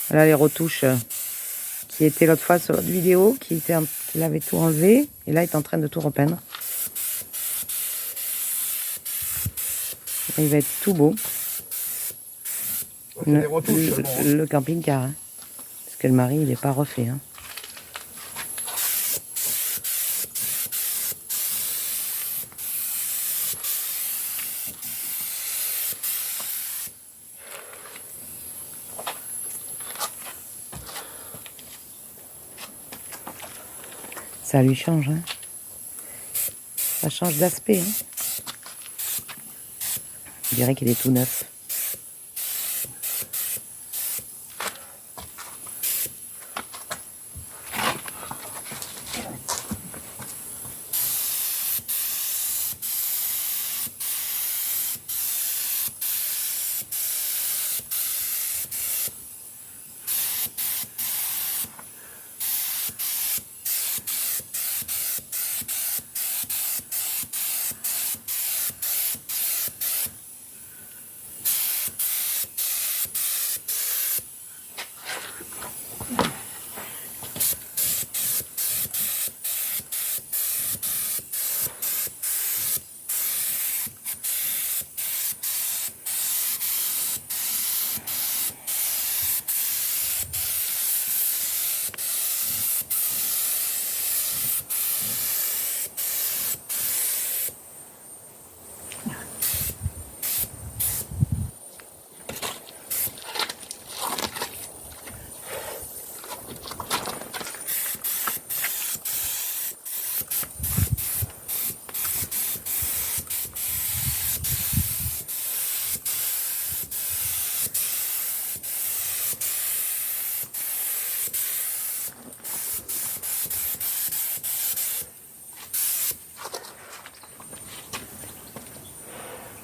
Voilà les retouches qui étaient l'autre fois sur l'autre vidéo, qu'il avait tout enlevé. Et là, il est en train de tout repeindre. Et il va être tout beau. Des retouches, le camping-car. Hein. Parce que le mari, il n'est pas refait. Hein. Ça lui change. Hein. Ça change d'aspect. Hein. On dirait qu'il est tout neuf.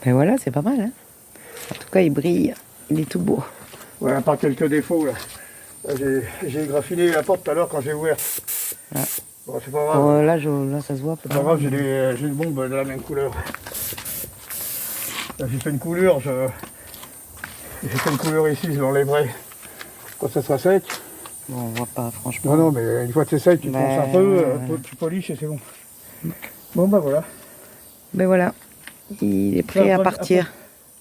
Ben voilà, c'est pas mal. Hein. En tout cas, il brille. Il est tout beau. Ouais, à part quelques défauts. Là. J'ai graffiné la porte tout à l'heure quand j'ai ouvert. Ah. Bon, c'est pas grave. Là, ça se voit. C'est pas grave, j'ai une bombe de la même couleur. J'ai fait une couleur, j'ai fait une couleur ici, je l'enlèverai quand ça sera sec. Bon, on voit pas, franchement. Non, mais une fois que c'est sec, tu ponces un peu, tu polisses et c'est bon. Bon, bah voilà. Ben voilà. Il est prêt à partir,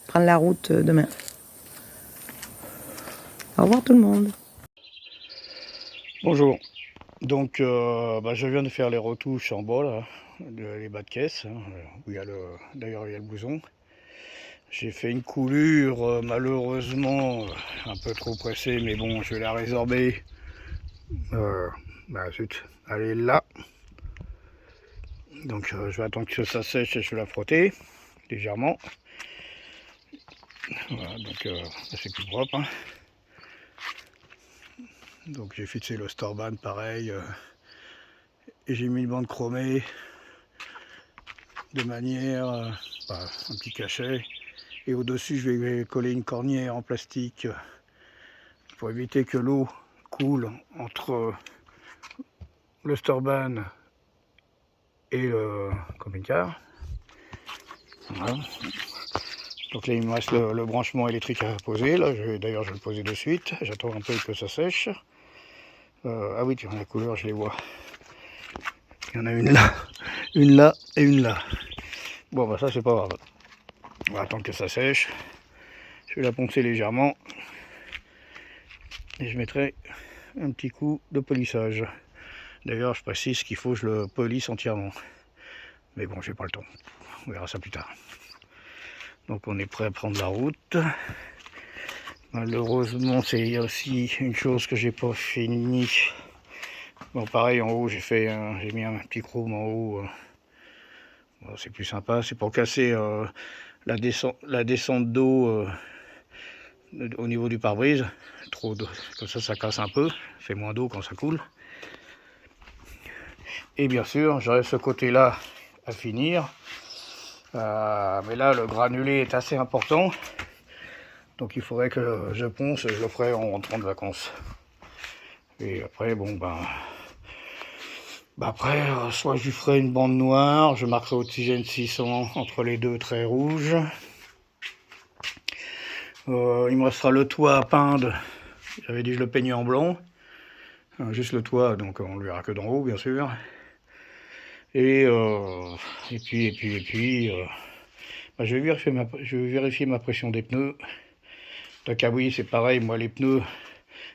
prendre la route demain. Au revoir tout le monde. Bonjour. Donc, je viens de faire les retouches en bas, là, les bas de caisse, hein, où il y a d'ailleurs il y a le blouson. J'ai fait une coulure, malheureusement, un peu trop pressée, mais bon, je vais la résorber. Zut, elle est là. Donc, je vais attendre que ça sèche et je vais la frotter légèrement. Voilà, donc c'est plus propre. Hein. Donc j'ai fixé le Storban pareil et j'ai mis une bande chromée de manière, un petit cachet, et au-dessus je vais coller une cornière en plastique pour éviter que l'eau coule entre le Storban et le camping-car. Voilà. Donc là il me reste le branchement électrique à poser, là d'ailleurs je vais le poser de suite, j'attends un peu que ça sèche. Ah oui, tiens, la couleur je les vois. Il y en a une là et une là. Bon bah ça c'est pas grave. On va attendre que ça sèche. Je vais la poncer légèrement. Et je mettrai un petit coup de polissage. D'ailleurs je précise qu'il faut que je le polisse entièrement. Mais bon, j'ai pas le temps. On verra ça plus tard. Donc on est prêt à prendre la route. Malheureusement, il y a aussi une chose que j'ai pas fini. Bon, pareil, en haut, j'ai mis un petit chrome en haut. Bon, c'est plus sympa, c'est pour casser la descente d'eau au niveau du pare-brise. Trop d'eau, comme ça casse un peu, fait moins d'eau quand ça coule. Et bien sûr, j'aurai ce côté-là à finir. Mais là, le granulé est assez important. Donc il faudrait que je ponce, je le ferai en rentrant de vacances. Et après, bon, après, soit je lui ferai une bande noire, je marquerai Oxygène 600 entre les deux traits rouges. Il me restera le toit à peindre J'avais dit je le peignais en blanc, juste le toit, donc on ne verra que d'en haut bien sûr. Et puis, bah, je vais vérifier ma pression des pneus. Donc ah oui, c'est pareil, moi les pneus,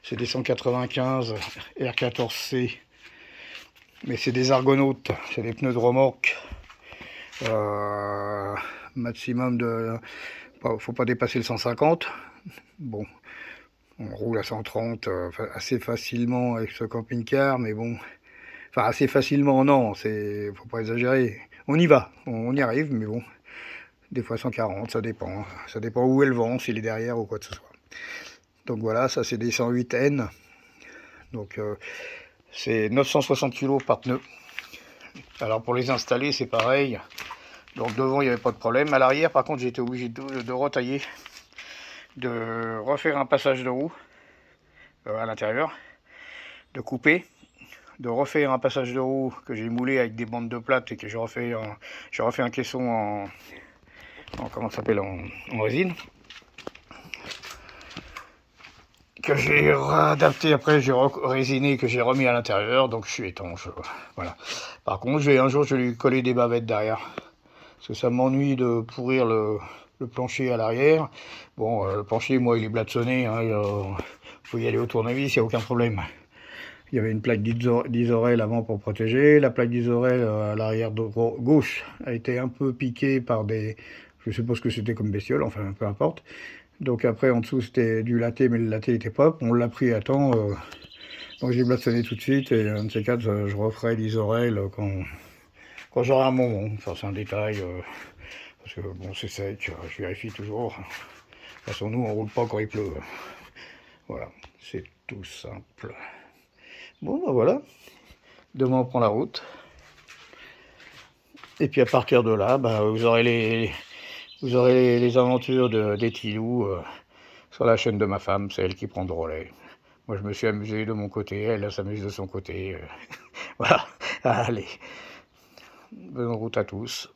c'est des 195 R14C, mais c'est des Argonautes, c'est des pneus de remorque. Maximum de... faut pas dépasser le 150. Bon, on roule à 130 assez facilement avec ce camping-car, mais bon... Enfin, assez facilement, non, faut pas exagérer. On y va, on y arrive, mais bon, des fois 140, ça dépend. Ça dépend où est le vent, s'il est derrière ou quoi que ce soit. Donc voilà, ça c'est des 108N. Donc c'est 960 kg par pneu. Alors pour les installer, c'est pareil. Donc devant, il n'y avait pas de problème. À l'arrière, par contre, j'ai été obligé de retailler, de refaire un passage de roue à l'intérieur, de couper, de refaire un passage de roue que j'ai moulé avec des bandes de plate et que j'ai refait un caisson en comment ça s'appelle, en résine, que j'ai adapté après, j'ai résiné, que j'ai remis à l'intérieur, donc je suis étanche. Voilà. Par contre, un jour, je vais lui coller des bavettes derrière, parce que ça m'ennuie de pourrir le plancher à l'arrière. Bon, le plancher, moi, il est blatsonné, hein, faut y aller au tournevis, il n'y a aucun problème. Il y avait une plaque d'Isorel avant pour protéger. La plaque d'Isorel à l'arrière gauche a été un peu piquée par des... Je suppose que c'était comme bestiole, enfin peu importe. Donc après en dessous c'était du laté, mais le laté était propre. On l'a pris à temps. Donc j'ai blasonné tout de suite et un de ces quatre, je referai l'Isorel quand j'aurai un moment. Enfin c'est un détail. Parce que bon c'est sec, je vérifie toujours. De toute façon nous on roule pas quand il pleut. Voilà, c'est tout simple. Bon, ben voilà, demain on prend la route. Et puis à partir de là, bah, vous aurez les aventures des Tilous sur la chaîne de ma femme, c'est elle qui prend le relais. Moi je me suis amusé de mon côté, elle s'amuse de son côté. Voilà, allez, bonne route à tous.